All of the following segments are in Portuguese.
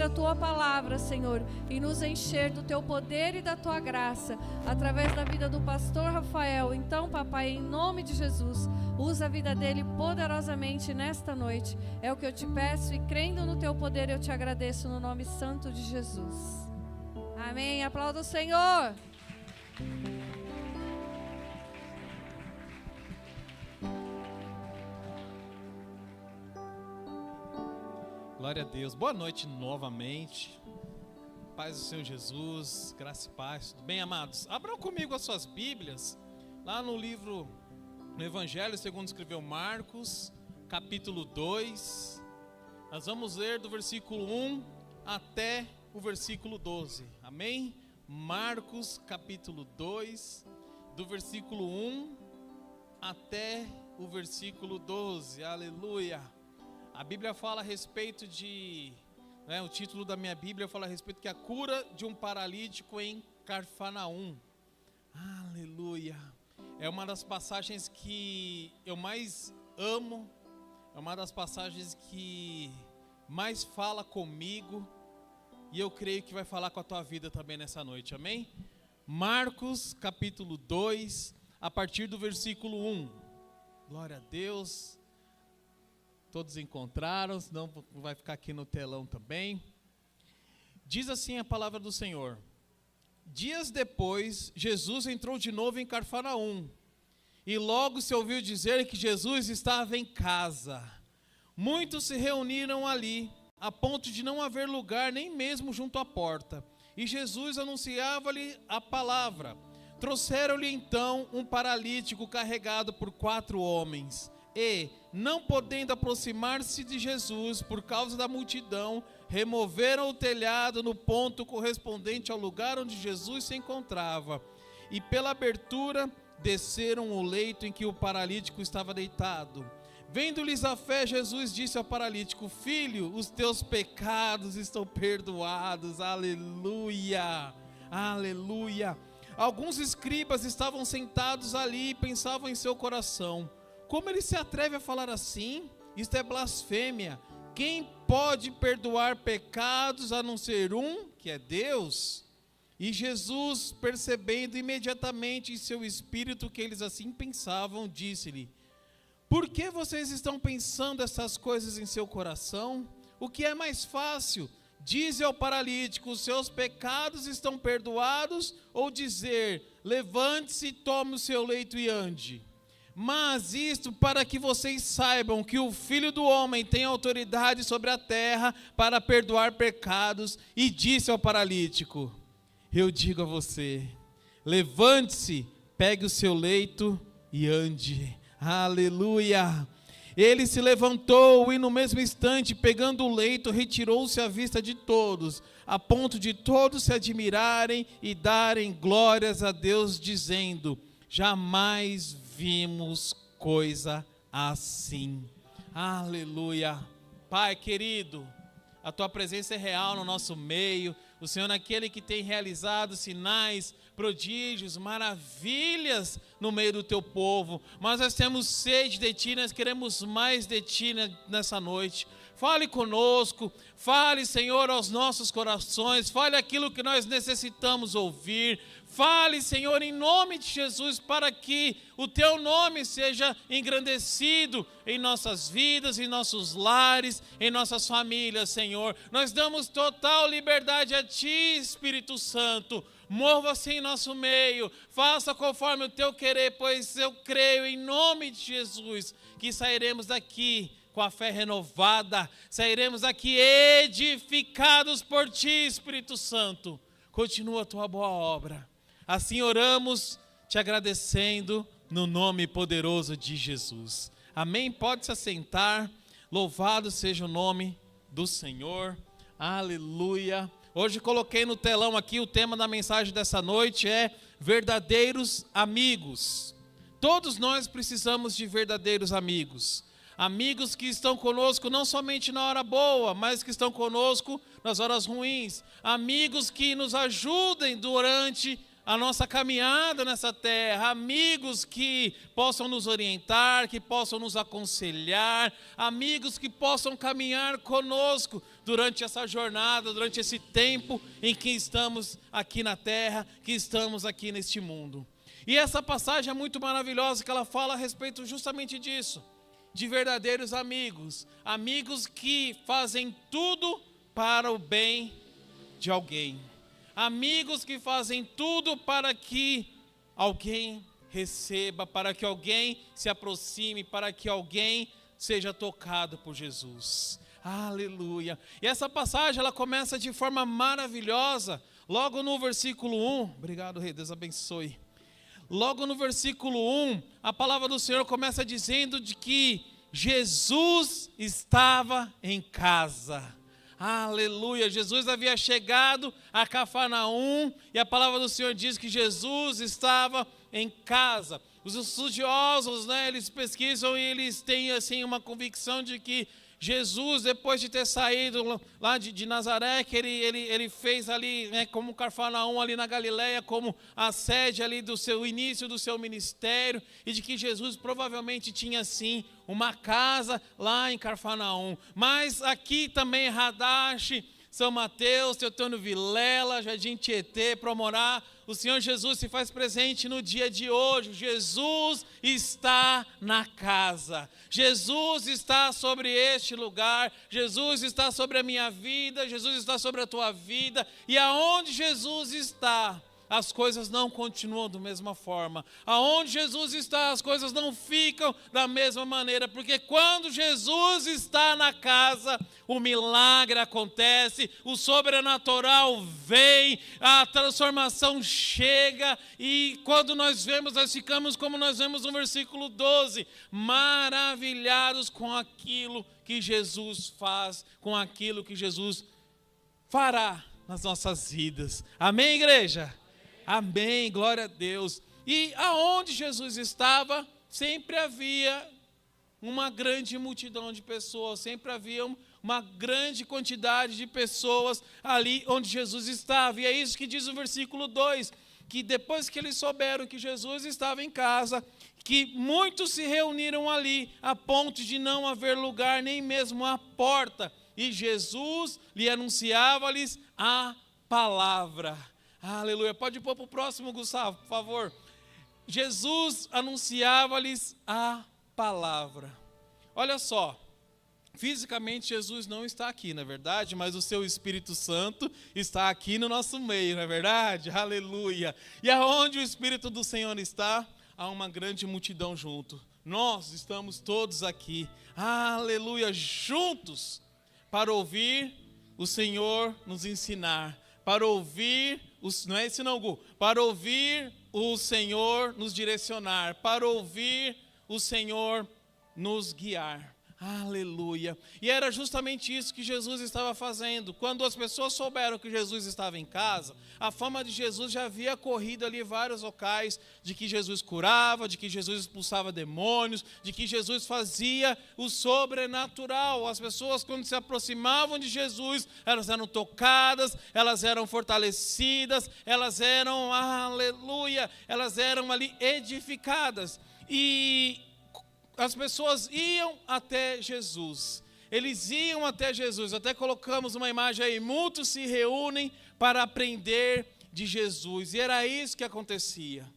a tua palavra, Senhor, e nos encher do teu poder e da tua graça, através da vida do pastor Rafael. Então, papai, em nome de Jesus, usa a vida dele poderosamente nesta noite. É o que eu te peço e crendo no teu poder eu te agradeço no nome santo de Jesus. Amém. Aplauda o Senhor. Glória a Deus. Boa noite novamente. Paz do Senhor Jesus, graça e paz. Tudo bem, amados? Abram comigo as suas Bíblias, lá no livro, no Evangelho segundo escreveu Marcos, capítulo 2. Nós vamos ler do versículo 1 até o versículo 12. Amém? Marcos, capítulo 2, do versículo 1 até o versículo 12. Aleluia! A Bíblia fala a respeito de, o título da minha Bíblia fala a respeito que a cura de um paralítico em Cafarnaum. Aleluia! É uma das passagens que eu mais amo, é uma das passagens que mais fala comigo e eu creio que vai falar com a tua vida também nessa noite, amém? Marcos capítulo 2, a partir do versículo 1. Glória a Deus. Todos encontraram, senão vai ficar aqui no telão também. Diz assim a palavra do Senhor: Dias depois, Jesus entrou de novo em Cafarnaum, e logo se ouviu dizer que Jesus estava em casa. Muitos se reuniram ali, a ponto de não haver lugar nem mesmo junto à porta, e Jesus anunciava-lhe a palavra. Trouxeram-lhe então um paralítico carregado por 4 homens, e, não podendo aproximar-se de Jesus por causa da multidão, removeram o telhado no ponto correspondente ao lugar onde Jesus se encontrava, e pela abertura desceram o leito em que o paralítico estava deitado. Vendo-lhes a fé, Jesus disse ao paralítico: Filho, os teus pecados estão perdoados. Aleluia, aleluia. Alguns escribas estavam sentados ali e pensavam em seu coração: como ele se atreve a falar assim? Isto é blasfêmia. Quem pode perdoar pecados a não ser um, que é Deus? E Jesus, percebendo imediatamente em seu espírito que eles assim pensavam, disse-lhe: Por que vocês estão pensando essas coisas em seu coração? O que é mais fácil? Dize ao paralítico: os seus pecados estão perdoados, ou dizer: levante-se, tome o seu leito e ande? Mas isto para que vocês saibam que o Filho do Homem tem autoridade sobre a terra para perdoar pecados. E disse ao paralítico: eu digo a você, levante-se, pegue o seu leito e ande. Aleluia! Ele se levantou e no mesmo instante, pegando o leito, retirou-se à vista de todos, a ponto de todos se admirarem e darem glórias a Deus, dizendo: jamais vimos coisa assim. Aleluia. Pai querido, a tua presença é real no nosso meio. O Senhor é aquele que tem realizado sinais, prodígios, maravilhas no meio do teu povo. Mas nós temos sede de ti, nós queremos mais de ti nessa noite. Fale conosco, fale, Senhor, aos nossos corações, fale aquilo que nós necessitamos ouvir. Fale, Senhor, em nome de Jesus, para que o teu nome seja engrandecido em nossas vidas, em nossos lares, em nossas famílias, Senhor. Nós damos total liberdade a ti, Espírito Santo. Mova-se em nosso meio, faça conforme o teu querer, pois eu creio em nome de Jesus que sairemos daqui com a fé renovada, sairemos daqui edificados por ti, Espírito Santo. Continua a tua boa obra. Assim oramos, te agradecendo no nome poderoso de Jesus. Amém? Pode se assentar. Louvado seja o nome do Senhor. Aleluia. Hoje coloquei no telão aqui o tema da mensagem dessa noite é verdadeiros amigos. Todos nós precisamos de verdadeiros amigos. Amigos que estão conosco não somente na hora boa, mas que estão conosco nas horas ruins. Amigos que nos ajudem durante a nossa caminhada nessa terra, amigos que possam nos orientar, que possam nos aconselhar, amigos que possam caminhar conosco durante essa jornada, durante esse tempo em que estamos aqui na terra, que estamos aqui neste mundo. E essa passagem é muito maravilhosa, que ela fala a respeito justamente disso, de verdadeiros amigos, amigos que fazem tudo para o bem de alguém, amigos que fazem tudo para que alguém receba, para que alguém se aproxime, para que alguém seja tocado por Jesus. Aleluia. E essa passagem, ela começa de forma maravilhosa, logo no versículo 1. Obrigado, Rei, Deus abençoe. Logo no versículo 1, a palavra do Senhor começa dizendo de que Jesus estava em casa. Aleluia, Jesus havia chegado a Cafarnaum e a palavra do Senhor diz que Jesus estava em casa. Os estudiosos, eles pesquisam e eles têm assim uma convicção de que Jesus, depois de ter saído lá de Nazaré, que ele fez ali, como Cafarnaum ali na Galileia, como a sede ali do seu início do seu ministério, e de que Jesus provavelmente tinha sim uma casa lá em Cafarnaum. Mas aqui também Radache, São Mateus, Teotônio Vilela, Jardim Tietê, Promorá, o Senhor Jesus se faz presente no dia de hoje. Jesus está na casa. Jesus está sobre este lugar. Jesus está sobre a minha vida. Jesus está sobre a tua vida. E aonde Jesus está, as coisas não continuam da mesma forma. Aonde Jesus está, as coisas não ficam da mesma maneira, porque quando Jesus está na casa, o milagre acontece, o sobrenatural vem, a transformação chega, e quando nós vemos, nós ficamos como nós vemos no versículo 12, maravilhados com aquilo que Jesus faz, com aquilo que Jesus fará nas nossas vidas. Amém, igreja? Amém, glória a Deus. E aonde Jesus estava, sempre havia uma grande multidão de pessoas, sempre havia uma grande quantidade de pessoas ali onde Jesus estava. E é isso que diz o versículo 2, que depois que eles souberam que Jesus estava em casa, que muitos se reuniram ali, a ponto de não haver lugar nem mesmo à porta, e Jesus lhe anunciava-lhes a palavra. Aleluia. Pode pôr para o próximo, Gustavo, por favor. Jesus anunciava-lhes a palavra. Olha só, fisicamente Jesus não está aqui, não é verdade? Mas o seu Espírito Santo está aqui no nosso meio, não é verdade? Aleluia. E aonde o Espírito do Senhor está, há uma grande multidão junto. Nós estamos todos aqui, aleluia, juntos, para ouvir o Senhor nos ensinar, para ouvir, não é esse não, Gu, para ouvir o Senhor nos direcionar, para ouvir o Senhor nos guiar. Aleluia. E era justamente isso que Jesus estava fazendo. Quando as pessoas souberam que Jesus estava em casa, a fama de Jesus já havia corrido ali vários locais, de que Jesus curava, de que Jesus expulsava demônios, de que Jesus fazia o sobrenatural. As pessoas, quando se aproximavam de Jesus, elas eram tocadas, elas eram fortalecidas, elas eram, aleluia, elas eram ali edificadas. E as pessoas iam até Jesus, eles iam até Jesus, até colocamos uma imagem aí, muitos se reúnem para aprender de Jesus, e era isso que acontecia.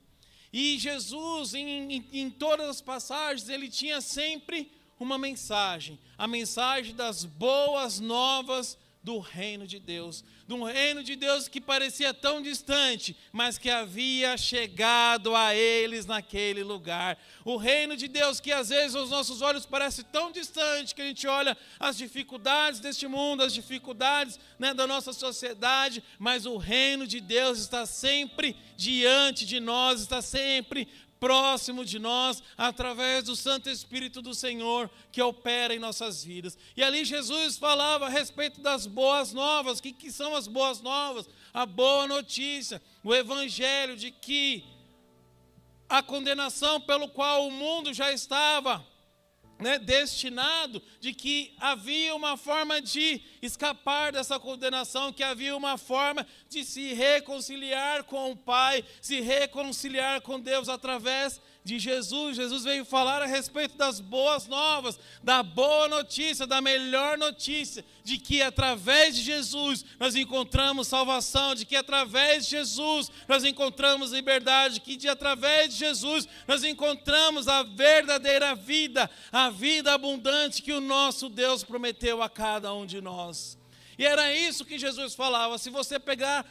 E Jesus, em todas as passagens, ele tinha sempre uma mensagem, a mensagem das boas novas do reino de Deus, de um reino de Deus que parecia tão distante, mas que havia chegado a eles naquele lugar. O reino de Deus que às vezes aos nossos olhos parece tão distante, que a gente olha as dificuldades deste mundo, as dificuldades da nossa sociedade, mas o reino de Deus está sempre diante de nós, está sempre próximo de nós, através do Santo Espírito do Senhor, que opera em nossas vidas. E ali Jesus falava a respeito das boas novas. O que são as boas novas? A boa notícia, o evangelho de que a condenação pelo qual o mundo já estava destinado, de que havia uma forma de escapar dessa condenação, que havia uma forma de se reconciliar com o Pai, se reconciliar com Deus através de Jesus. Jesus veio falar a respeito das boas novas, da boa notícia, da melhor notícia, de que através de Jesus nós encontramos salvação, de que através de Jesus nós encontramos liberdade, que através de Jesus nós encontramos a verdadeira vida, a vida abundante que o nosso Deus prometeu a cada um de nós. E era isso que Jesus falava. Se você pegar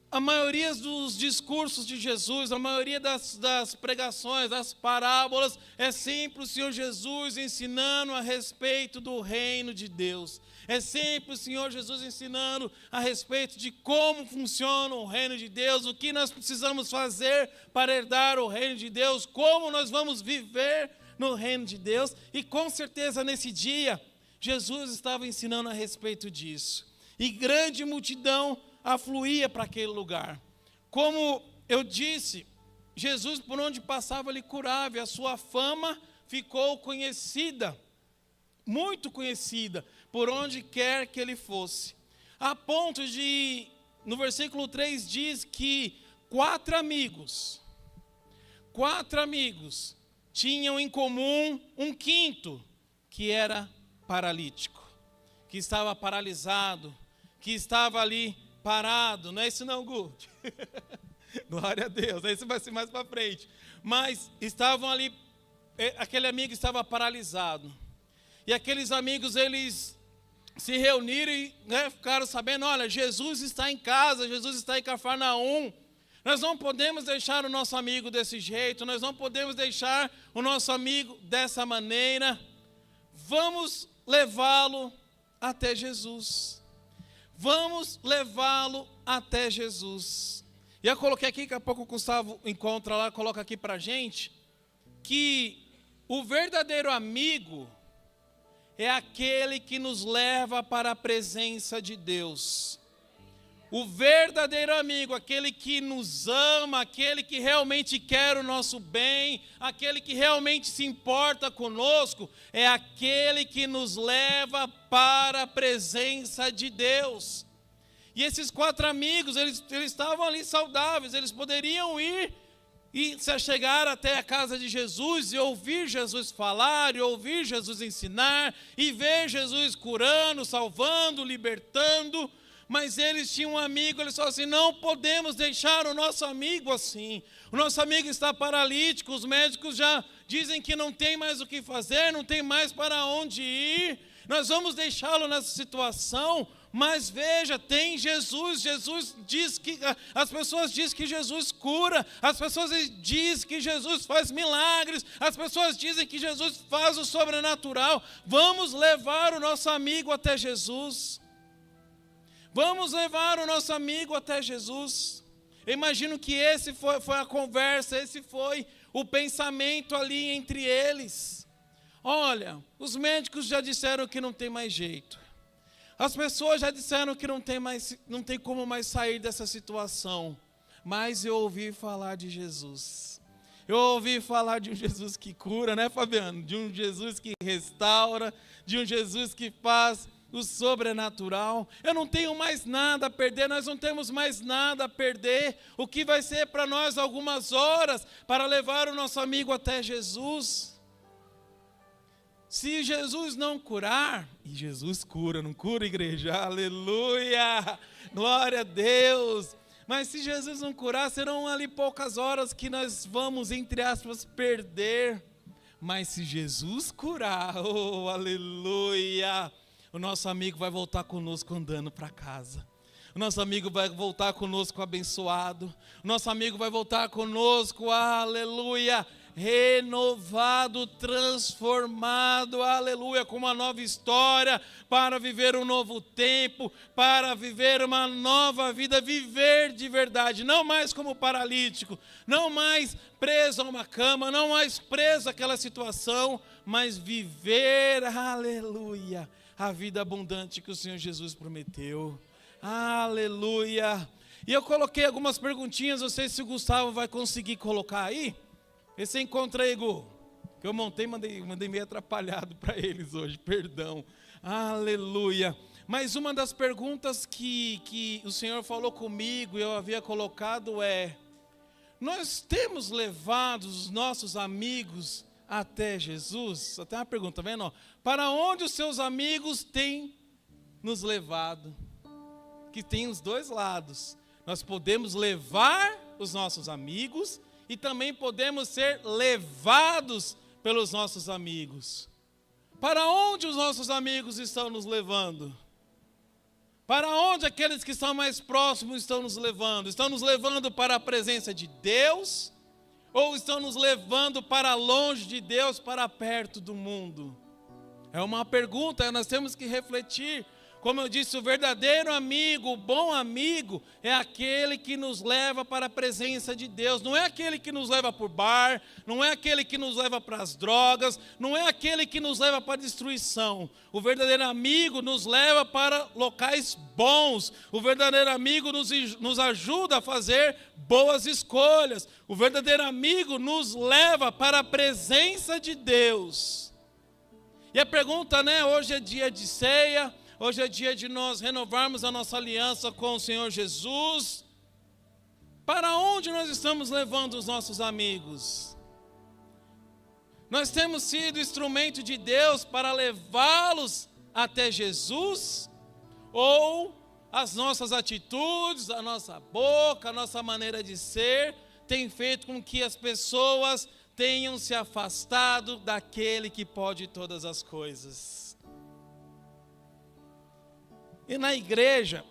a maioria dos discursos de Jesus, a maioria das pregações, das parábolas, é sempre o Senhor Jesus ensinando a respeito do reino de Deus. É sempre o Senhor Jesus ensinando a respeito de como funciona o reino de Deus, o que nós precisamos fazer para herdar o reino de Deus, como nós vamos viver no reino de Deus. E com certeza nesse dia, Jesus estava ensinando a respeito disso. E grande multidão afluía para aquele lugar. Como eu disse, Jesus por onde passava ele curava, e a sua fama ficou conhecida, muito conhecida, por onde quer que ele fosse. A ponto de, no versículo 3 diz que 4 amigos tinham em comum um quinto, que era paralítico, que estava paralisado, que estava ali parado. Não é isso não, Guto? Glória a Deus, isso vai ser mais para frente. Mas estavam ali, aquele amigo estava paralisado. E aqueles amigos, eles se reuniram e ficaram sabendo, olha, Jesus está em casa, Jesus está em Cafarnaum. Nós não podemos deixar o nosso amigo desse jeito, nós não podemos deixar o nosso amigo dessa maneira. Vamos levá-lo até Jesus. Vamos levá-lo até Jesus. E eu coloquei aqui, daqui a pouco o Gustavo encontra lá, coloca aqui para a gente, que o verdadeiro amigo é aquele que nos leva para a presença de Deus. O verdadeiro amigo, aquele que nos ama, aquele que realmente quer o nosso bem, aquele que realmente se importa conosco, é aquele que nos leva para a presença de Deus. E esses 4 amigos, eles estavam ali saudáveis, eles poderiam ir e se chegar até a casa de Jesus e ouvir Jesus falar, e ouvir Jesus ensinar, e ver Jesus curando, salvando, libertando. Mas eles tinham um amigo, eles falaram assim, não podemos deixar o nosso amigo assim. O nosso amigo está paralítico, os médicos já dizem que não tem mais o que fazer, não tem mais para onde ir. Nós vamos deixá-lo nessa situação, mas veja, tem Jesus. Jesus diz que, as pessoas dizem que Jesus cura, as pessoas dizem que Jesus faz milagres, as pessoas dizem que Jesus faz o sobrenatural. Vamos levar o nosso amigo até Jesus. Vamos levar o nosso amigo até Jesus. Eu imagino que esse foi a conversa, esse foi o pensamento ali entre eles. Olha, os médicos já disseram que não tem mais jeito. As pessoas já disseram que não tem como mais sair dessa situação. Mas eu ouvi falar de Jesus. Eu ouvi falar de um Jesus que cura, né, Fabiano? De um Jesus que restaura, de um Jesus que faz o sobrenatural. Eu não tenho mais nada a perder, nós não temos mais nada a perder. O que vai ser para nós algumas horas para levar o nosso amigo até Jesus? Se Jesus não curar, e Jesus cura, não cura, igreja? Aleluia! Glória a Deus! Mas se Jesus não curar, serão ali poucas horas que nós vamos, entre aspas, perder. Mas se Jesus curar, oh, aleluia! O nosso amigo vai voltar conosco andando para casa. O nosso amigo vai voltar conosco abençoado. O nosso amigo vai voltar conosco, aleluia, renovado, transformado, aleluia, com uma nova história, para viver um novo tempo, para viver uma nova vida, viver de verdade, não mais como paralítico, não mais preso a uma cama, não mais preso àquela situação, mas viver, aleluia, a vida abundante que o Senhor Jesus prometeu. Aleluia. E eu coloquei algumas perguntinhas, não sei se o Gustavo vai conseguir colocar aí. Vê se encontra aí, Gu. Que eu montei, mandei meio atrapalhado para eles hoje, perdão. Aleluia. Mas uma das perguntas que o Senhor falou comigo e eu havia colocado é: Nós temos levado os nossos amigos até Jesus? Até uma pergunta, tá vendo? Para onde os seus amigos têm nos levado? Que tem os dois lados. Nós podemos levar os nossos amigos e também podemos ser levados pelos nossos amigos. Para onde os nossos amigos estão nos levando? Para onde aqueles que estão mais próximos estão nos levando? Estão nos levando para a presença de Deus? Ou estão nos levando para longe de Deus, para perto do mundo? É uma pergunta, nós temos que refletir. Como eu disse, o verdadeiro amigo, o bom amigo, é aquele que nos leva para a presença de Deus. Não é aquele que nos leva para o bar, não é aquele que nos leva para as drogas, não é aquele que nos leva para a destruição. O verdadeiro amigo nos leva para locais bons. O verdadeiro amigo nos ajuda a fazer boas escolhas. O verdadeiro amigo nos leva para a presença de Deus. E a pergunta, hoje é dia de ceia. Hoje é dia de nós renovarmos a nossa aliança com o Senhor Jesus. Para onde nós estamos levando os nossos amigos? Nós temos sido instrumento de Deus para levá-los até Jesus? Ou as nossas atitudes, a nossa boca, a nossa maneira de ser, tem feito com que as pessoas tenham se afastado daquele que pode todas as coisas? E na igreja,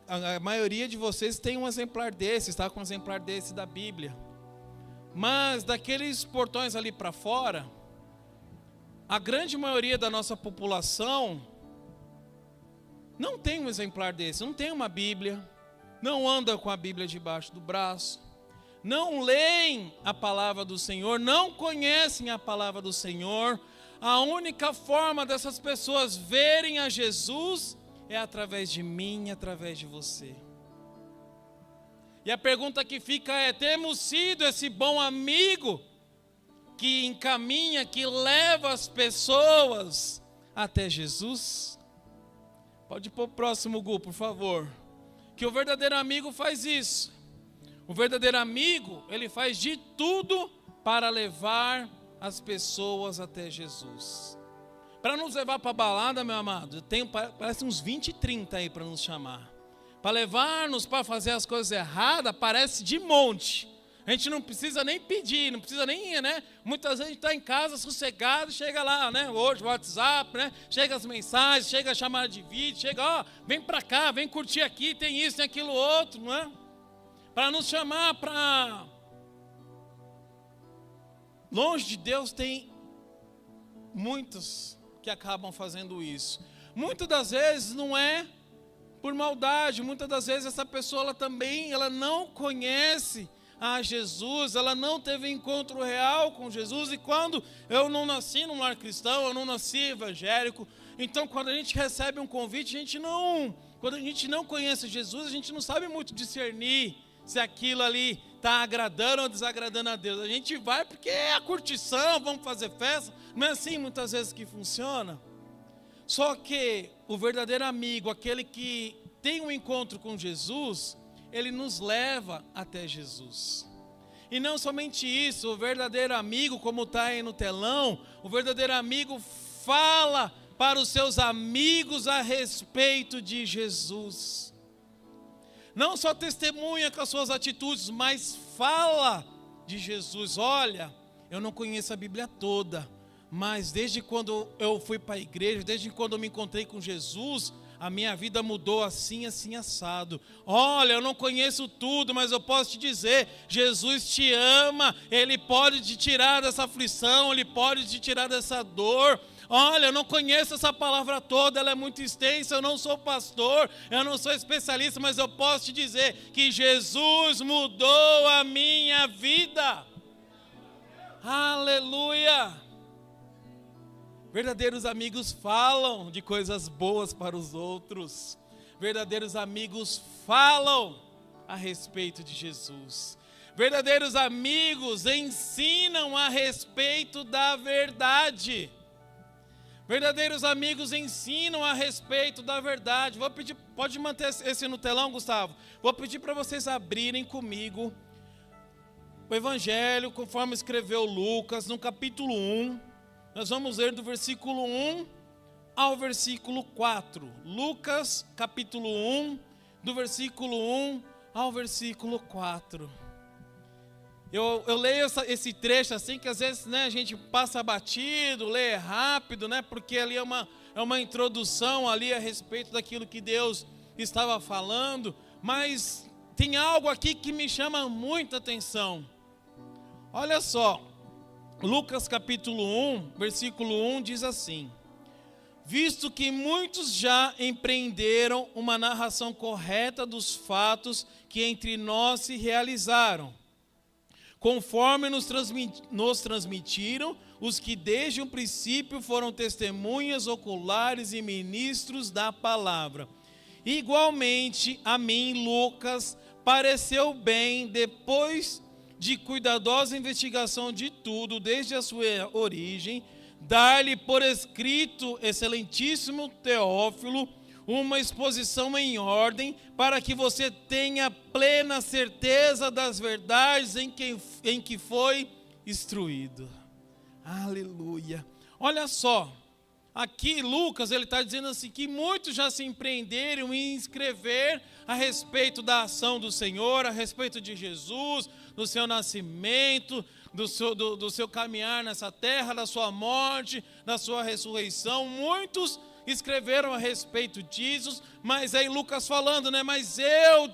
a maioria de vocês tem um exemplar desse, está com um exemplar desse da Bíblia. Mas daqueles portões ali para fora, a grande maioria da nossa população não tem um exemplar desse, não tem uma Bíblia, não anda com a Bíblia debaixo do braço, não leem a palavra do Senhor, não conhecem a palavra do Senhor. A única forma dessas pessoas verem a Jesus é através de mim, através de você. E a pergunta que fica é: temos sido esse bom amigo que encaminha, que leva as pessoas até Jesus? Pode ir para o próximo, Gu, por favor. Que o verdadeiro amigo faz isso. O verdadeiro amigo, ele faz de tudo para levar as pessoas até Jesus. Para nos levar para a balada, meu amado, tem parece uns 20, 30 aí para nos chamar. Para levar-nos para fazer as coisas erradas, parece de monte. A gente não precisa nem pedir, não precisa nem, Muitas vezes a gente está em casa sossegado, chega lá, hoje o WhatsApp, Chega as mensagens, chega a chamada de vídeo, chega, vem para cá, vem curtir aqui, tem isso, tem aquilo outro, Para nos chamar para... Longe de Deus tem muitos que acabam fazendo isso. Muitas das vezes não é por maldade, muitas das vezes essa pessoa ela não conhece a Jesus, ela não teve encontro real com Jesus. E quando eu não nasci num lar cristão, eu não nasci evangélico, então quando a gente recebe um convite, quando a gente não conhece Jesus, a gente não sabe muito discernir se aquilo ali está agradando ou desagradando a Deus. A gente vai porque é a curtição, vamos fazer festa. Não é assim muitas vezes que funciona. Só que o verdadeiro amigo, aquele que tem um encontro com Jesus, ele nos leva até Jesus. E não somente isso, o verdadeiro amigo, como está aí no telão, o verdadeiro amigo fala para os seus amigos a respeito de Jesus. Não só testemunha com as suas atitudes, mas fala de Jesus. Olha, eu não conheço a Bíblia toda, mas desde quando eu fui para a igreja, desde quando eu me encontrei com Jesus, a minha vida mudou assim, assim, assado. Olha, eu não conheço tudo, mas eu posso te dizer, Jesus te ama, Ele pode te tirar dessa aflição, Ele pode te tirar dessa dor. Olha, eu não conheço essa palavra toda, ela é muito extensa, eu não sou pastor, eu não sou especialista, mas eu posso te dizer que Jesus mudou a minha vida. Aleluia! Verdadeiros amigos falam de coisas boas para os outros. Verdadeiros amigos falam a respeito de Jesus. Verdadeiros amigos ensinam a respeito da verdade. Verdadeiros amigos ensinam a respeito da verdade. Vou pedir, pode manter esse no telão, Gustavo? Vou pedir para vocês abrirem comigo o Evangelho, conforme escreveu Lucas, no capítulo 1. Nós vamos ler do versículo 1 ao versículo 4. Lucas, capítulo 1, do versículo 1 ao versículo 4. Eu leio esse trecho assim, que às vezes, né, a gente passa batido, lê rápido, né, porque ali é uma introdução ali a respeito daquilo que Deus estava falando, mas tem algo aqui que me chama muita atenção. Olha só, Lucas capítulo 1, versículo 1 diz assim: visto que muitos já empreenderam uma narração correta dos fatos que entre nós se realizaram, conforme nos transmitiram os que desde o princípio foram testemunhas oculares e ministros da palavra. Igualmente a mim, Lucas, pareceu bem, depois de cuidadosa investigação de tudo, desde a sua origem, dar-lhe por escrito, excelentíssimo Teófilo, uma exposição em ordem, para que você tenha plena certeza das verdades em que foi instruído. Aleluia. Olha só, aqui Lucas ele está dizendo assim, que muitos já se empreenderam em escrever a respeito da ação do Senhor, a respeito de Jesus, do seu nascimento, do seu caminhar nessa terra, da sua morte, da sua ressurreição. Muitos escreveram a respeito disso, mas aí Lucas falando, né? Mas eu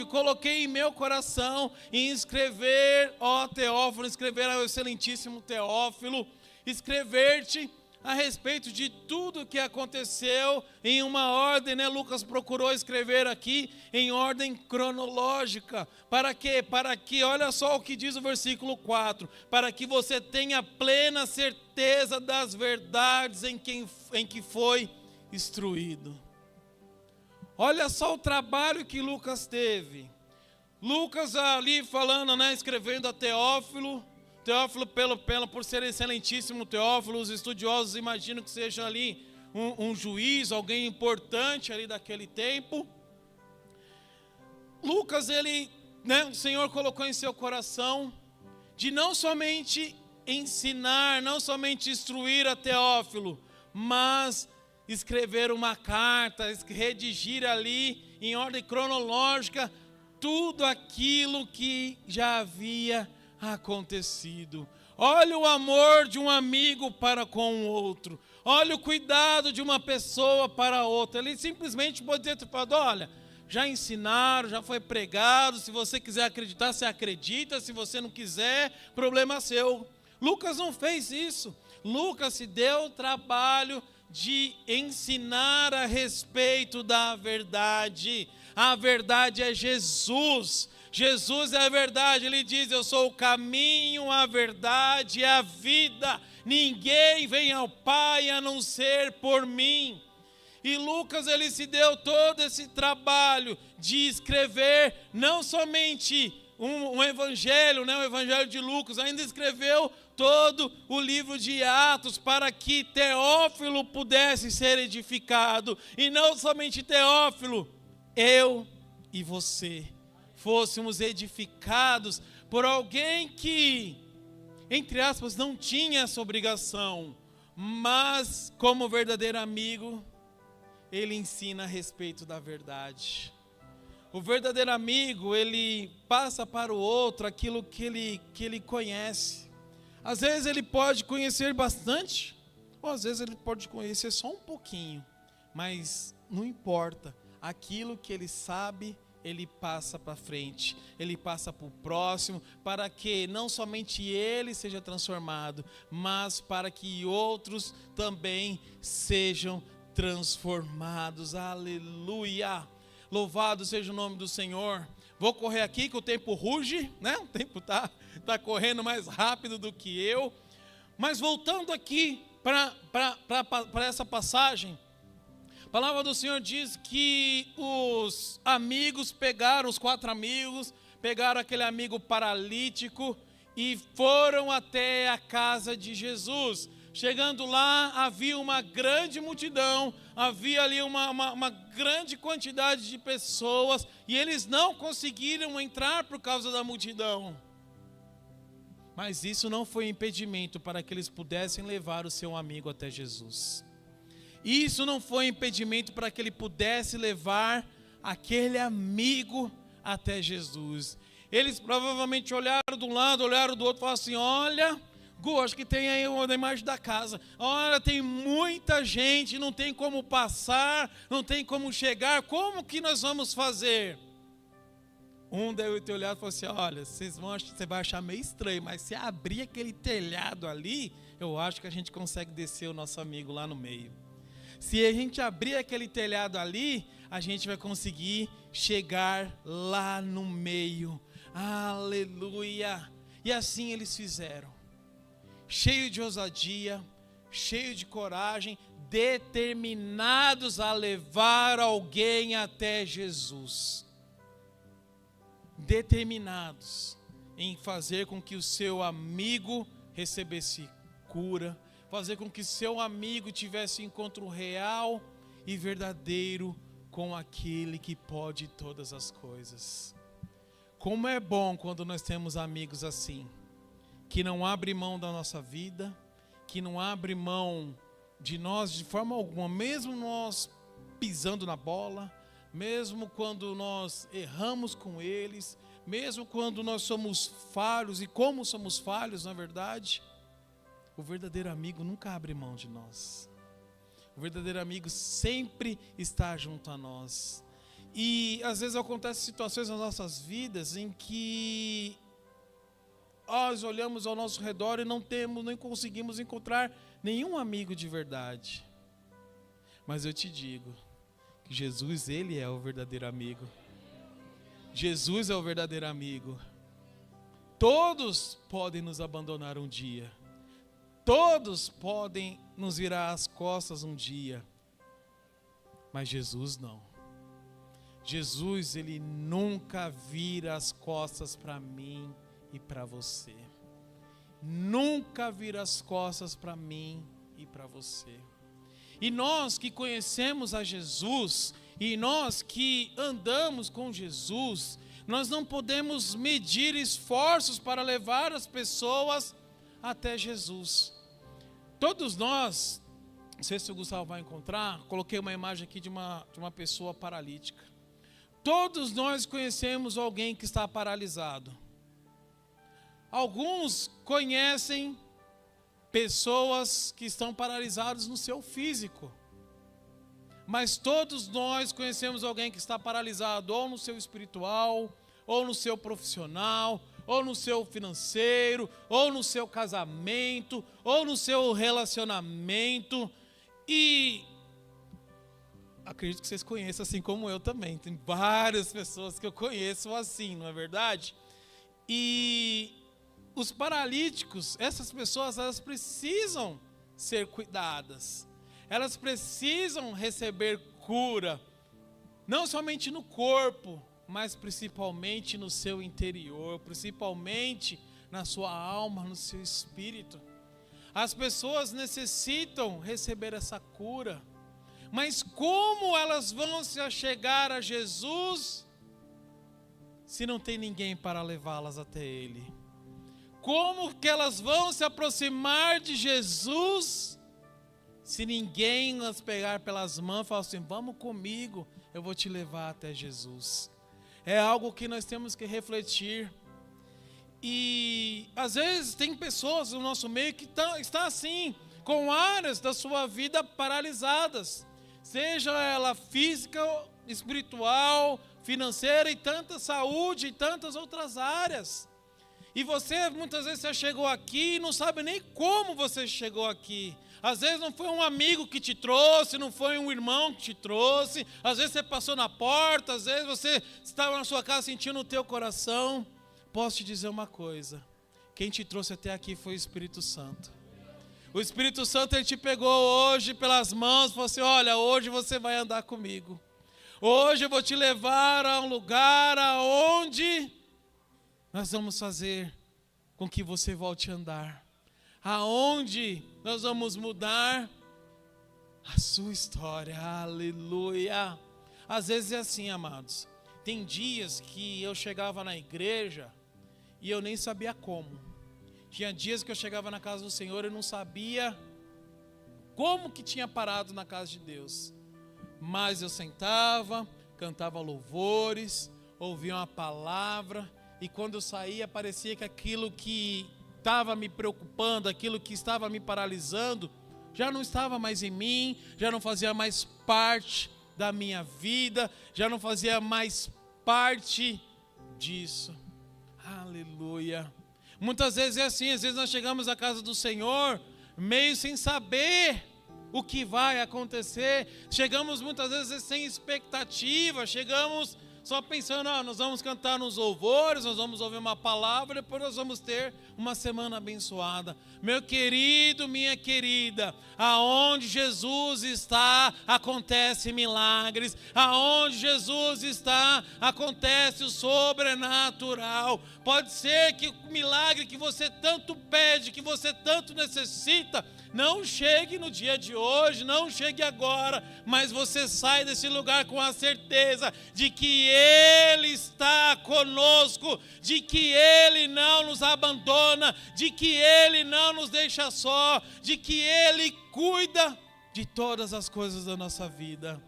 coloquei em meu coração em escrever, ó Teófilo, escrever ao excelentíssimo Teófilo, escrever-te a respeito de tudo que aconteceu em uma ordem, né? Lucas procurou escrever aqui em ordem cronológica. Para quê? Para que, olha só o que diz o versículo 4, para que você tenha plena certeza das verdades em que foi instruído. Olha só o trabalho que Lucas teve. Lucas ali falando, né, escrevendo a Teófilo, por ser excelentíssimo Teófilo, os estudiosos imaginam que seja ali um juiz, alguém importante ali daquele tempo. Lucas, ele, né, o Senhor colocou em seu coração de não somente ensinar, não somente instruir a Teófilo, mas escrever uma carta, redigir ali em ordem cronológica tudo aquilo que já havia acontecido. Olha o amor de um amigo para com o outro. Olha o cuidado de uma pessoa para outra. Ele simplesmente pode dizer, olha, já ensinaram, já foi pregado, se você quiser acreditar, você acredita, se você não quiser, problema seu. Lucas não fez isso. Lucas se deu o trabalho de ensinar a respeito da verdade. A verdade é Jesus. Jesus é a verdade. Ele diz, eu sou o caminho, a verdade e a vida. Ninguém vem ao Pai a não ser por mim. E Lucas, ele se deu todo esse trabalho de escrever não somente um evangelho, né, o evangelho de Lucas, ainda escreveu todo o livro de Atos para que Teófilo pudesse ser edificado. E não somente Teófilo, eu e você fôssemos edificados por alguém que, entre aspas, não tinha essa obrigação, mas como verdadeiro amigo, ele ensina a respeito da verdade. O verdadeiro amigo, ele passa para o outro aquilo que ele conhece. Às vezes ele pode conhecer bastante, ou às vezes ele pode conhecer só um pouquinho, mas não importa, aquilo que ele sabe, ele passa para frente, ele passa para o próximo, para que não somente ele seja transformado, mas para que outros também sejam transformados. Aleluia! Louvado seja o nome do Senhor. Vou correr aqui que o tempo ruge, né? O tempo tá correndo mais rápido do que eu. Mas voltando aqui para essa passagem, a palavra do Senhor diz que os amigos pegaram, os 4 amigos, pegaram aquele amigo paralítico e foram até a casa de Jesus. Chegando lá, havia uma grande multidão, havia ali uma grande quantidade de pessoas, e eles não conseguiram entrar por causa da multidão. Mas isso não foi impedimento para que eles pudessem levar o seu amigo até Jesus. Isso não foi impedimento para que ele pudesse levar aquele amigo até Jesus. Eles provavelmente olharam de um lado, olharam do outro e falaram assim: olha, Gu, acho que tem aí uma imagem da casa. Olha, tem muita gente, não tem como passar, não tem como chegar, como que nós vamos fazer? Um deve ter olhado e falou assim: olha, você vai achar meio estranho, mas se abrir aquele telhado ali, eu acho que a gente consegue descer o nosso amigo lá no meio. Se a gente abrir aquele telhado ali, a gente vai conseguir chegar lá no meio. Aleluia! E assim eles fizeram. Cheio de ousadia, cheio de coragem, determinados a levar alguém até Jesus. Determinados em fazer com que o seu amigo recebesse cura, fazer com que seu amigo tivesse um encontro real e verdadeiro com aquele que pode todas as coisas. Como é bom quando nós temos amigos assim, que não abre mão da nossa vida, que não abre mão de nós de forma alguma, mesmo nós pisando na bola, mesmo quando nós erramos com eles, mesmo quando nós somos falhos, e como somos falhos na verdade, o verdadeiro amigo nunca abre mão de nós. O verdadeiro amigo sempre está junto a nós. E às vezes acontecem situações nas nossas vidas em que nós olhamos ao nosso redor e nem conseguimos encontrar nenhum amigo de verdade. Mas eu te digo que Jesus, Ele é o verdadeiro amigo. Jesus é o verdadeiro amigo. Todos podem nos abandonar um dia. Todos podem nos virar as costas um dia. Mas Jesus não. Jesus, Ele nunca vira as costas para mim e para você. Nunca vira as costas para mim e para você. E nós que conhecemos a Jesus, e nós que andamos com Jesus, nós não podemos medir esforços para levar as pessoas até Jesus. Todos nós, não sei se o Gustavo vai encontrar, coloquei uma imagem aqui de uma pessoa paralítica. Todos nós conhecemos alguém que está paralisado. Alguns conhecem pessoas que estão paralisadas no seu físico. Mas todos nós conhecemos alguém que está paralisado ou no seu espiritual, ou no seu profissional, ou no seu financeiro, ou no seu casamento, ou no seu relacionamento. E acredito que vocês conheçam assim como eu também. Tem várias pessoas que eu conheço assim, não é verdade? E os paralíticos, essas pessoas, elas precisam ser cuidadas. Elas precisam receber cura, não somente no corpo, mas principalmente no seu interior, principalmente na sua alma, no seu espírito. As pessoas necessitam receber essa cura, mas como elas vão se achegar a Jesus se não tem ninguém para levá-las até Ele? Como que elas vão se aproximar de Jesus se ninguém as pegar pelas mãos e falar assim: vamos comigo, eu vou te levar até Jesus? É algo que nós temos que refletir. E às vezes tem pessoas no nosso meio que estão assim, com áreas da sua vida paralisadas, seja ela física, espiritual, financeira, e tanta saúde e tantas outras áreas. E você muitas vezes você chegou aqui e não sabe nem como você chegou aqui. Às vezes não foi um amigo que te trouxe, não foi um irmão que te trouxe. Às vezes você passou na porta, às vezes você estava na sua casa sentindo o teu coração. Posso te dizer uma coisa: quem te trouxe até aqui foi o Espírito Santo. O Espírito Santo, Ele te pegou hoje pelas mãos e falou assim: olha, hoje você vai andar comigo. Hoje eu vou te levar a um lugar aonde nós vamos fazer com que você volte a andar. Aonde nós vamos mudar a sua história. Aleluia. Às vezes é assim, amados. Tem dias que eu chegava na igreja e eu nem sabia como. Tinha dias que eu chegava na casa do Senhor e não sabia como que tinha parado na casa de Deus. Mas eu sentava, cantava louvores, ouvia uma palavra, e quando eu saía parecia que aquilo que estava me preocupando, aquilo que estava me paralisando, já não estava mais em mim, já não fazia mais parte da minha vida, já não fazia mais parte disso. Aleluia. Muitas vezes é assim, às vezes nós chegamos à casa do Senhor meio sem saber o que vai acontecer, chegamos muitas vezes sem expectativa, chegamos só pensando, nós vamos cantar nos louvores, nós vamos ouvir uma palavra, depois nós vamos ter uma semana abençoada. Meu querido, minha querida, aonde Jesus está, acontece milagres. Aonde Jesus está, acontece o sobrenatural. Pode ser que o milagre que você tanto pede, que você tanto necessita, não chegue no dia de hoje, não chegue agora, mas você sai desse lugar com a certeza de que Ele está conosco, de que Ele não nos abandona, de que Ele não nos deixa só, de que Ele cuida de todas as coisas da nossa vida.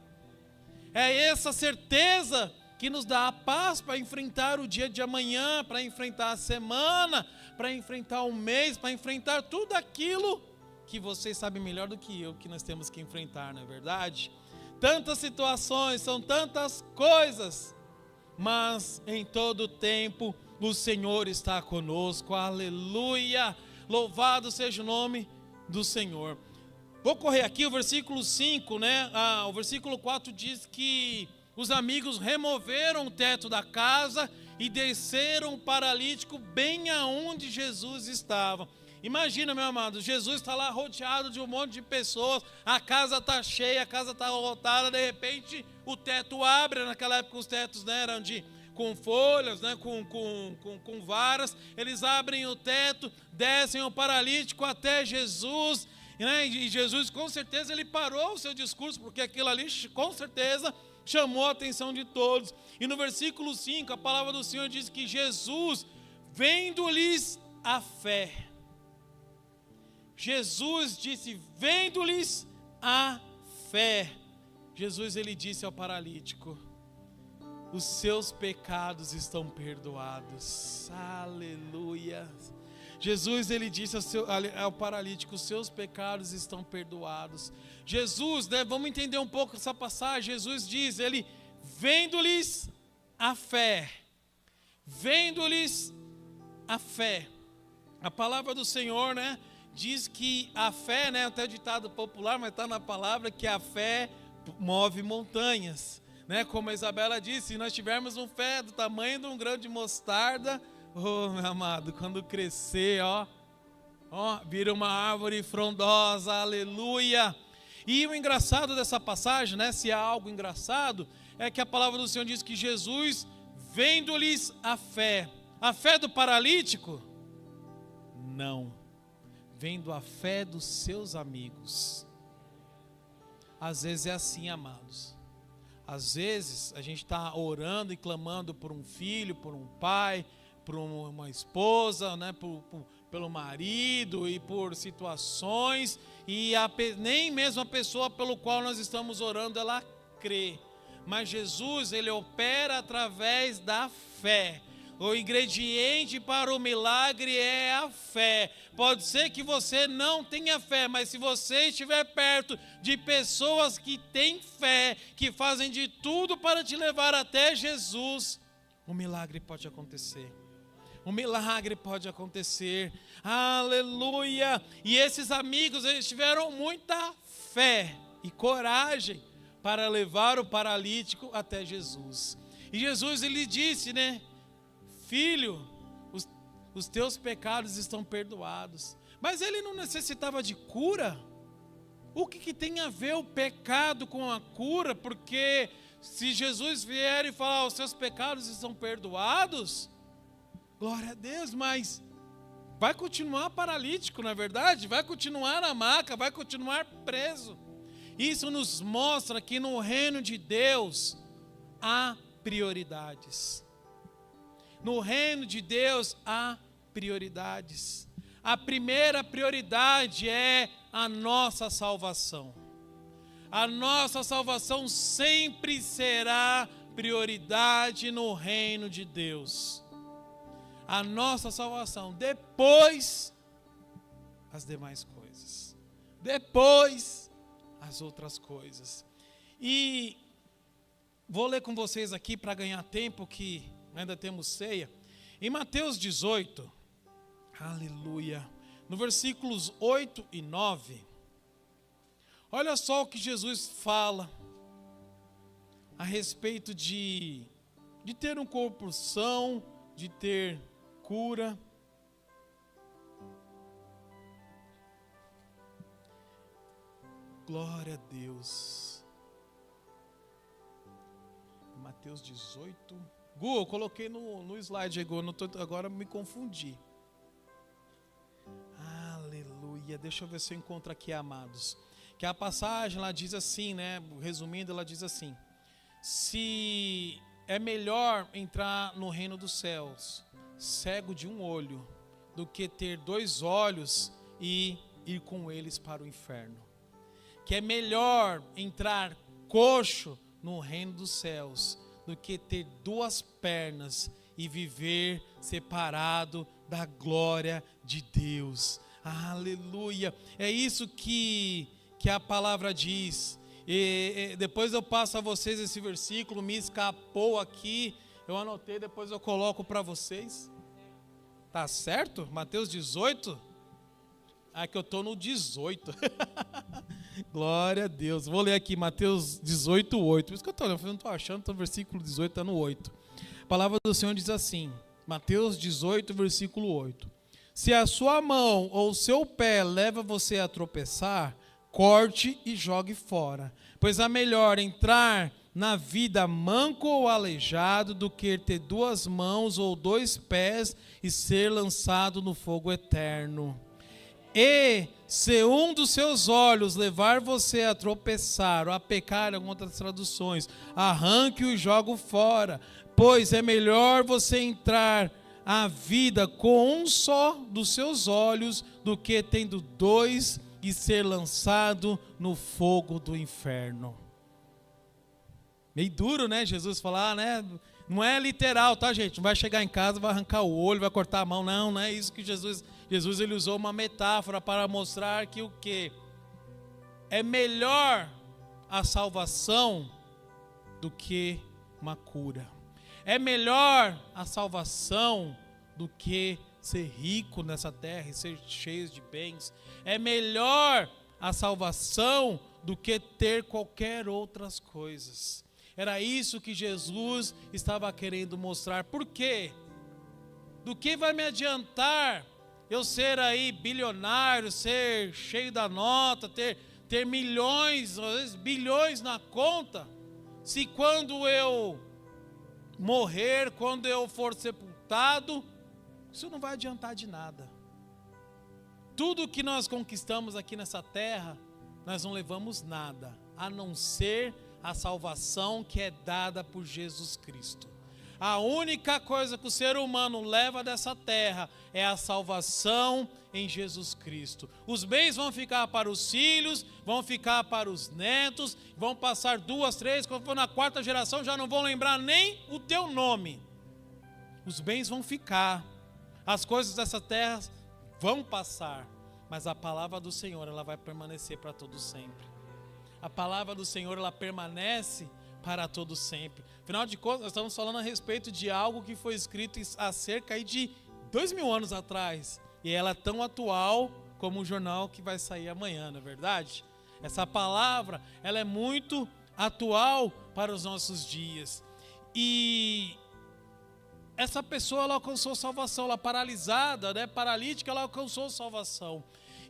É essa certeza que nos dá a paz para enfrentar o dia de amanhã, para enfrentar a semana, para enfrentar o mês, para enfrentar tudo aquilo que vocês sabem melhor do que eu que nós temos que enfrentar, não é verdade? Tantas situações, são tantas coisas, mas em todo tempo o Senhor está conosco. Aleluia! Louvado seja o nome do Senhor. Vou correr aqui o versículo 5, né? O versículo 4 diz que os amigos removeram o teto da casa e desceram o paralítico bem aonde Jesus estava. Imagina, meu amado, Jesus está lá rodeado de um monte de pessoas, a casa está cheia, a casa está lotada, de repente o teto abre. Naquela época os tetos, né, eram com folhas, né, com varas. Eles abrem o teto, descem o paralítico até Jesus, né, e Jesus com certeza ele parou o seu discurso, porque aquilo ali com certeza chamou a atenção de todos. E no versículo 5 a palavra do Senhor diz que Jesus, vendo-lhes a fé, Jesus disse, vendo-lhes a fé, Jesus ele disse ao paralítico, os seus pecados estão perdoados. Aleluia. Jesus ele disse ao paralítico, os seus pecados estão perdoados. Jesus, né, vamos entender um pouco essa passagem. Jesus diz, ele vendo-lhes a fé, vendo-lhes a fé. A palavra do Senhor, né, diz que a fé, né, até o ditado popular, mas está na palavra, que a fé move montanhas, né? Como a Isabela disse, se nós tivermos uma fé do tamanho de um grão de mostarda, oh meu amado, quando crescer, vira uma árvore frondosa, aleluia. E o engraçado dessa passagem, né, se há algo engraçado, é que a palavra do Senhor diz que Jesus, vendo-lhes a fé do paralítico, não, vendo a fé dos seus amigos. Às vezes é assim, amados. Às vezes a gente está orando e clamando por um filho, por um pai, por uma esposa, né, pelo marido e por situações, e nem mesmo a pessoa pelo qual nós estamos orando, ela crê. Mas Jesus, ele opera através da fé. O ingrediente para o milagre é a fé. Pode ser que você não tenha fé, mas se você estiver perto de pessoas que têm fé, que fazem de tudo para te levar até Jesus, o milagre pode acontecer. O milagre pode acontecer. Aleluia! E esses amigos, eles tiveram muita fé e coragem para levar o paralítico até Jesus. E Jesus, ele disse, né? Filho, os teus pecados estão perdoados. Mas ele não necessitava de cura? O que tem a ver o pecado com a cura? Porque se Jesus vier e falar, os seus pecados estão perdoados, glória a Deus, mas vai continuar paralítico, na verdade, vai continuar na maca, vai continuar preso. Isso nos mostra que no reino de Deus há prioridades. No reino de Deus há prioridades. A primeira prioridade é a nossa salvação. A nossa salvação sempre será prioridade no reino de Deus. A nossa salvação, depois as demais coisas. Depois as outras coisas. E vou ler com vocês aqui para ganhar tempo, que ainda temos ceia. Em Mateus 18, aleluia, no versículos 8 e 9, olha só o que Jesus fala a respeito de ter um corpo são, de ter cura. Glória a Deus. Mateus 18. Gu, eu coloquei no slide agora me confundi. Aleluia. Deixa eu ver se eu encontro aqui, amados. Que a passagem lá diz assim, né? Resumindo, ela diz assim: se é melhor entrar no reino dos céus cego de um olho, do que ter 2 olhos e ir com eles para o inferno. Que é melhor entrar coxo no reino dos céus, do que ter 2 pernas e viver separado da glória de Deus. Aleluia. É isso que a palavra diz. E depois eu passo a vocês esse versículo, me escapou aqui, eu anotei, depois eu coloco para vocês. Tá certo? Mateus 18? Ah, que eu estou no 18. Glória a Deus. Vou ler aqui, Mateus 18, 8. Por isso que eu não estou achando, então o versículo 18 está no 8. A palavra do Senhor diz assim, Mateus 18, versículo 8. Se a sua mão ou o seu pé leva você a tropeçar, corte e jogue fora. Pois é melhor entrar na vida manco ou aleijado do que ter 2 mãos ou 2 pés e ser lançado no fogo eterno. E se um dos seus olhos levar você a tropeçar ou a pecar, em algumas traduções, arranque-o e jogue-o fora, pois é melhor você entrar a vida com um só dos seus olhos do que tendo 2 e ser lançado no fogo do inferno. Meio duro, né? Jesus falar, né? Não é literal, tá, gente? Não vai chegar em casa, vai arrancar o olho, vai cortar a mão. Não é isso que Jesus ele usou uma metáfora para mostrar que o quê? É melhor a salvação do que uma cura. É melhor a salvação do que ser rico nessa terra e ser cheio de bens. É melhor a salvação do que ter qualquer outras coisas. Era isso que Jesus estava querendo mostrar. Por quê? Do que vai me adiantar eu ser aí bilionário, ser cheio da nota, ter milhões, às vezes bilhões na conta, se quando eu morrer, quando eu for sepultado, isso não vai adiantar de nada. Tudo que nós conquistamos aqui nessa terra, nós não levamos nada, a não ser a salvação que é dada por Jesus Cristo. A única coisa que o ser humano leva dessa terra é a salvação em Jesus Cristo. Os bens vão ficar para os filhos, vão ficar para os netos, vão passar 2, 3, quando for na 4ª geração já não vão lembrar nem o teu nome. Os bens vão ficar, as coisas dessa terra vão passar, mas a palavra do Senhor, ela vai permanecer para todo sempre. A palavra do Senhor, ela permanece para todo sempre. Afinal de contas, nós estamos falando a respeito de algo que foi escrito há cerca de 2000 anos atrás. E ela é tão atual como o jornal que vai sair amanhã, não é verdade? Essa palavra, ela é muito atual para os nossos dias. E essa pessoa, ela alcançou salvação, ela paralisada, né, paralítica, ela alcançou salvação.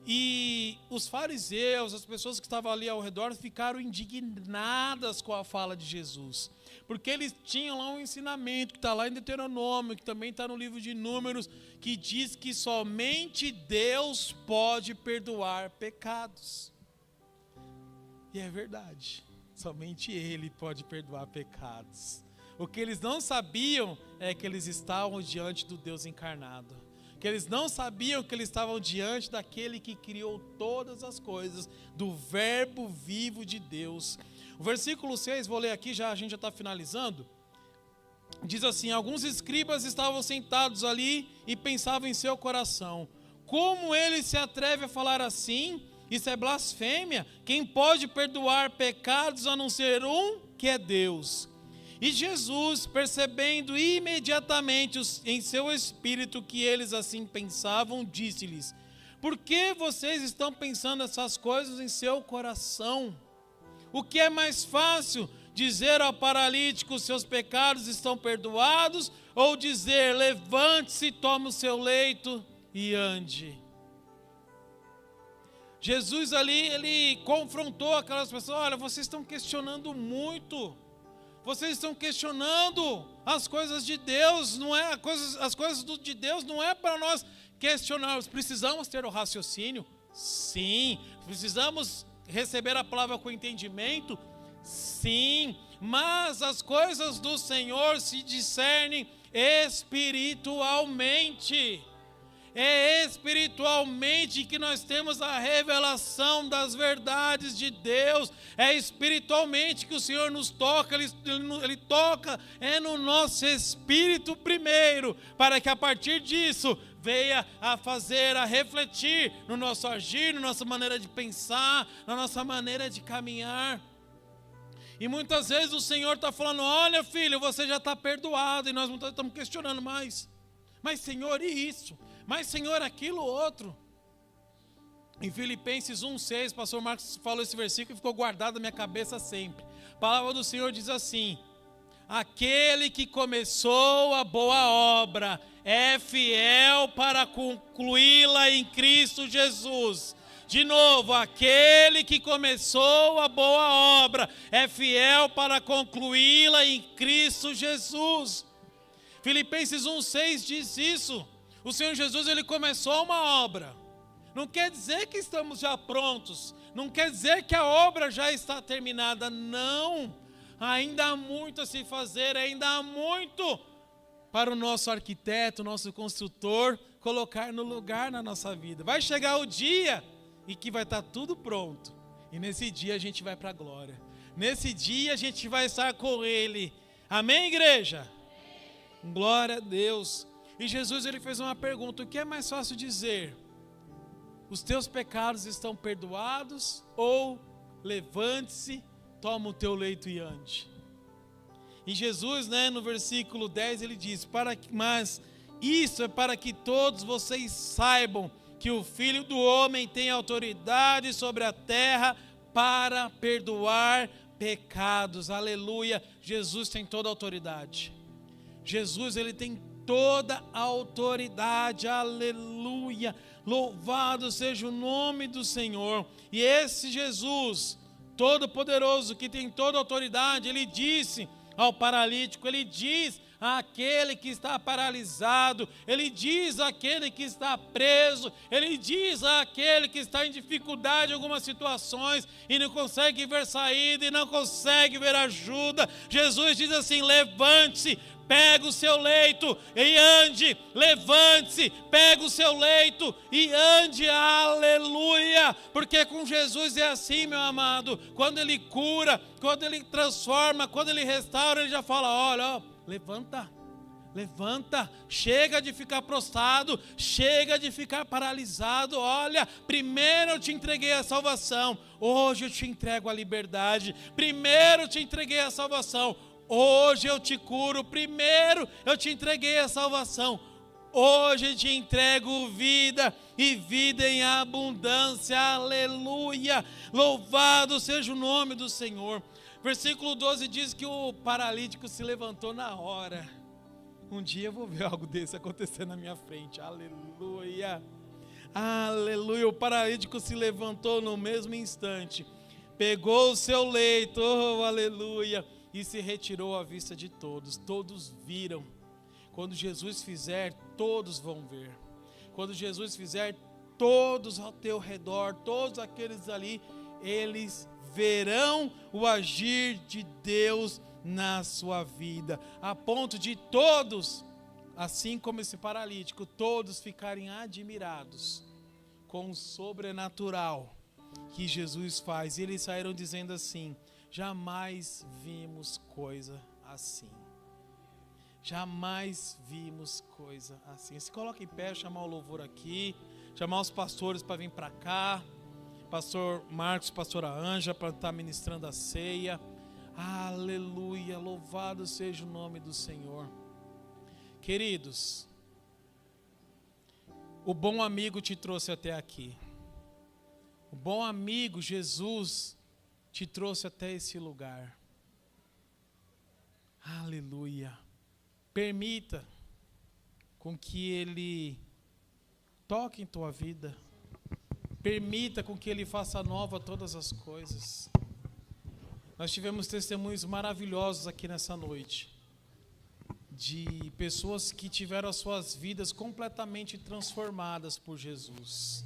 E os fariseus, as pessoas que estavam ali ao redor, ficaram indignadas com a fala de Jesus. Porque eles tinham lá um ensinamento que está lá em Deuteronômio, que também está no livro de Números, que diz que somente Deus pode perdoar pecados. E é verdade, somente Ele pode perdoar pecados. O que eles não sabiam é que eles estavam diante do Deus encarnado. Que eles não sabiam que eles estavam diante daquele que criou todas as coisas, do verbo vivo de Deus. O versículo 6, vou ler aqui, a gente já está finalizando. Diz assim: alguns escribas estavam sentados ali e pensavam em seu coração: como ele se atreve a falar assim? Isso é blasfêmia. Quem pode perdoar pecados a não ser um, que é Deus? E Jesus, percebendo imediatamente em seu espírito que eles assim pensavam, disse-lhes: por que vocês estão pensando essas coisas em seu coração? O que é mais fácil, dizer ao paralítico: seus pecados estão perdoados, ou dizer: levante-se, tome o seu leito e ande? Jesus ali, ele confrontou aquelas pessoas: olha, vocês estão questionando muito. Vocês estão questionando as coisas de Deus, não é as coisas de Deus não é para nós questionarmos. Precisamos ter o raciocínio? Sim. Precisamos receber a palavra com entendimento? Sim. Mas as coisas do Senhor se discernem espiritualmente. É espiritualmente que nós temos a revelação das verdades de Deus. É espiritualmente que o Senhor nos toca. Ele toca no nosso espírito primeiro, para que a partir disso venha a refletir no nosso agir, na nossa maneira de pensar, na nossa maneira de caminhar. E muitas vezes o Senhor está falando: olha, filho, você já está perdoado. E nós não estamos questionando mais. Mas Senhor, e isso? Mas Senhor, aquilo outro. Em Filipenses 1,6, o pastor Marcos falou esse versículo e ficou guardado na minha cabeça sempre. A palavra do Senhor diz assim: aquele que começou a boa obra é fiel para concluí-la em Cristo Jesus. De novo, aquele que começou a boa obra é fiel para concluí-la em Cristo Jesus. Filipenses 1,6 diz isso. O Senhor Jesus, ele começou uma obra. Não quer dizer que estamos já prontos. Não quer dizer que a obra já está terminada. Não. Ainda há muito a se fazer. Ainda há muito para o nosso arquiteto, nosso construtor, colocar no lugar na nossa vida. Vai chegar o dia em que vai estar tudo pronto. E nesse dia a gente vai para a glória. Nesse dia a gente vai estar com Ele. Amém, igreja? Glória a Deus. E Jesus, ele fez uma pergunta: o que é mais fácil dizer? Os teus pecados estão perdoados? Ou levante-se, toma o teu leito e ande? E Jesus, no versículo 10, ele diz: mas isso é para que todos vocês saibam que o Filho do Homem tem autoridade sobre a terra para perdoar pecados. Aleluia. Jesus tem toda a autoridade. Jesus, ele tem toda a autoridade. Aleluia. Louvado seja o nome do Senhor. E esse Jesus todo-poderoso, que tem toda a autoridade, ele disse ao paralítico, ele diz àquele que está paralisado, ele diz àquele que está preso, ele diz àquele que está em dificuldade em algumas situações e não consegue ver saída e não consegue ver ajuda. Jesus diz assim: levante-se, pega o seu leito e ande. Levante-se, pega o seu leito e ande. Aleluia. Porque com Jesus é assim, meu amado. Quando Ele cura, quando Ele transforma, quando Ele restaura, Ele já fala: olha, levanta, levanta, chega de ficar prostrado, chega de ficar paralisado. Olha, primeiro eu te entreguei a salvação, hoje eu te entrego a liberdade. Primeiro eu te entreguei a salvação, hoje eu te curo. Primeiro eu te entreguei a salvação, hoje eu te entrego vida e vida em abundância. Aleluia, louvado seja o nome do Senhor. Versículo 12 diz que o paralítico se levantou na hora. Um dia eu vou ver algo desse acontecer na minha frente. Aleluia, Aleluia. O paralítico se levantou no mesmo instante, pegou o seu leito, oh, aleluia, e se retirou à vista de todos. Todos viram. Quando Jesus fizer, todos vão ver. Quando Jesus fizer, todos ao teu redor, todos aqueles ali, eles verão o agir de Deus na sua vida, a ponto de todos, assim como esse paralítico, todos ficarem admirados com o sobrenatural que Jesus faz. E eles saíram dizendo assim: jamais vimos coisa assim. Jamais vimos coisa assim. Se coloca em pé, chamar o louvor aqui, chamar os pastores para vir para cá, pastor Marcos, pastora Anja, para estar ministrando a ceia. Aleluia, louvado seja o nome do Senhor. Queridos, o bom amigo te trouxe até aqui. O bom amigo Jesus te trouxe até esse lugar. Aleluia. Permita com que Ele toque em tua vida. Permita com que Ele faça nova todas as coisas. Nós tivemos testemunhos maravilhosos aqui nessa noite, de pessoas que tiveram as suas vidas completamente transformadas por Jesus.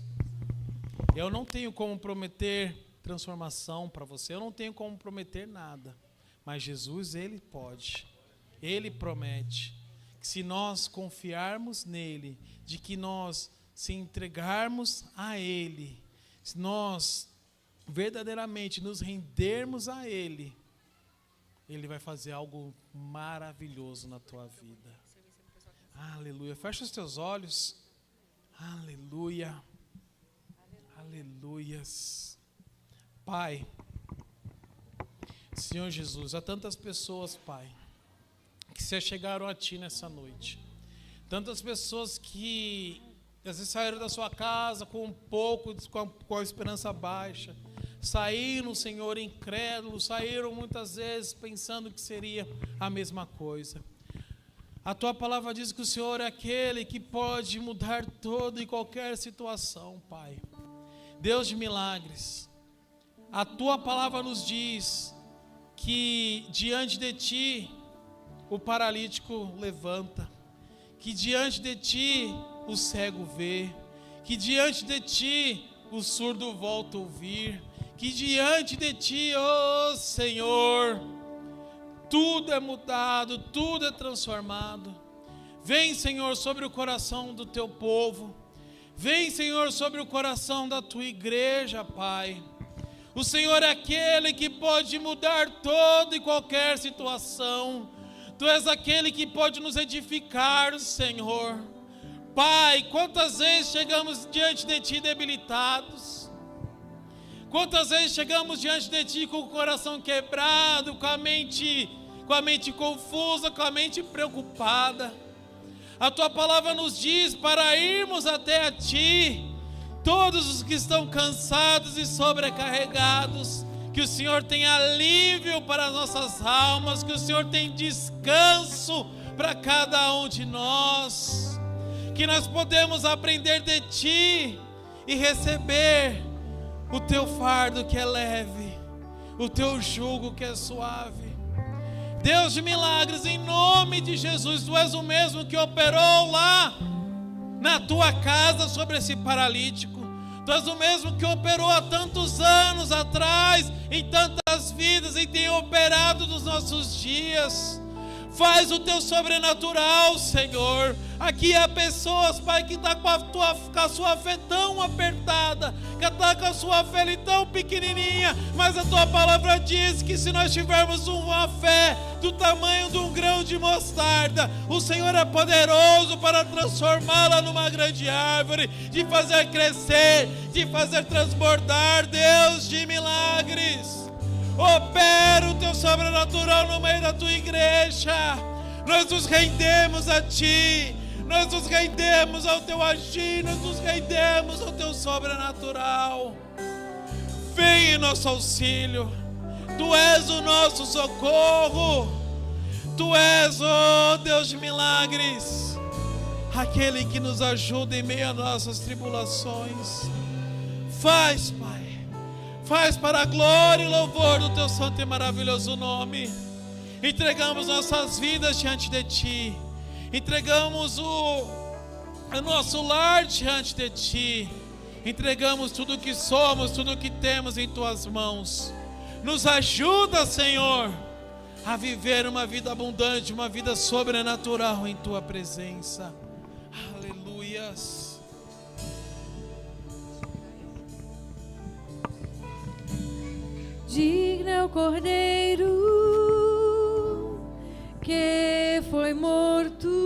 Eu não tenho como prometer transformação para você, eu não tenho como prometer nada, mas Jesus, Ele pode. Ele promete que se nós confiarmos nele, de que nós se entregarmos a Ele, se nós verdadeiramente nos rendermos a Ele, Ele vai fazer algo maravilhoso na tua vida. Aleluia. Fecha os teus olhos. Aleluia. Aleluias. Pai, Senhor Jesus, há tantas pessoas, Pai, que se chegaram a Ti nessa noite. Tantas pessoas que às vezes saíram da sua casa com um pouco, com a esperança baixa. Saíram, Senhor, incrédulos, saíram muitas vezes pensando que seria a mesma coisa. A Tua palavra diz que o Senhor é aquele que pode mudar toda e qualquer situação, Pai. Deus de milagres, a Tua palavra nos diz que diante de Ti o paralítico levanta, que diante de Ti o cego vê, que diante de Ti o surdo volta a ouvir, que diante de Ti, ó Senhor, tudo é mudado, tudo é transformado. Vem, Senhor, sobre o coração do Teu povo, vem, Senhor, sobre o coração da Tua igreja, Pai. O Senhor é aquele que pode mudar toda e qualquer situação. Tu és aquele que pode nos edificar, Senhor. Pai, quantas vezes chegamos diante de Ti debilitados? Quantas vezes chegamos diante de Ti com o coração quebrado, com a mente confusa, com a mente preocupada? A Tua palavra nos diz para irmos até a Ti, todos os que estão cansados e sobrecarregados, que o Senhor tem alívio para as nossas almas, que o Senhor tem descanso para cada um de nós, que nós podemos aprender de Ti e receber o Teu fardo que é leve, o Teu jugo que é suave. Deus de milagres, em nome de Jesus, Tu és o mesmo que operou lá na Tua casa sobre esse paralítico. Tu és o mesmo que operou há tantos anos atrás, em tantas vidas, e tem operado nos nossos dias. Faz o Teu sobrenatural, Senhor. Aqui há pessoas, Pai, que estão com a sua fé tão apertada, que está com a sua fé ali tão pequenininha, mas a Tua palavra diz que se nós tivermos uma fé do tamanho de um grão de mostarda, o Senhor é poderoso para transformá-la numa grande árvore, de fazer crescer, de fazer transbordar. Deus de milagres, opera o Teu sobrenatural no meio da Tua igreja. Nós nos rendemos a Ti, nós nos rendemos ao Teu agir, nós nos rendemos ao Teu sobrenatural. Vem em nosso auxílio, Tu és o nosso socorro, Tu és, ó Deus de milagres. aquele que nos ajuda em meio às nossas tribulações. Faz, Pai, faz para a glória e louvor do Teu santo e maravilhoso nome. Entregamos nossas vidas diante de Ti, entregamos o nosso lar diante de Ti, entregamos tudo o que somos, tudo o que temos em Tuas mãos. Nos ajuda, Senhor, a viver uma vida abundante, uma vida sobrenatural em Tua presença. Aleluias. Digno é o Cordeiro que foi morto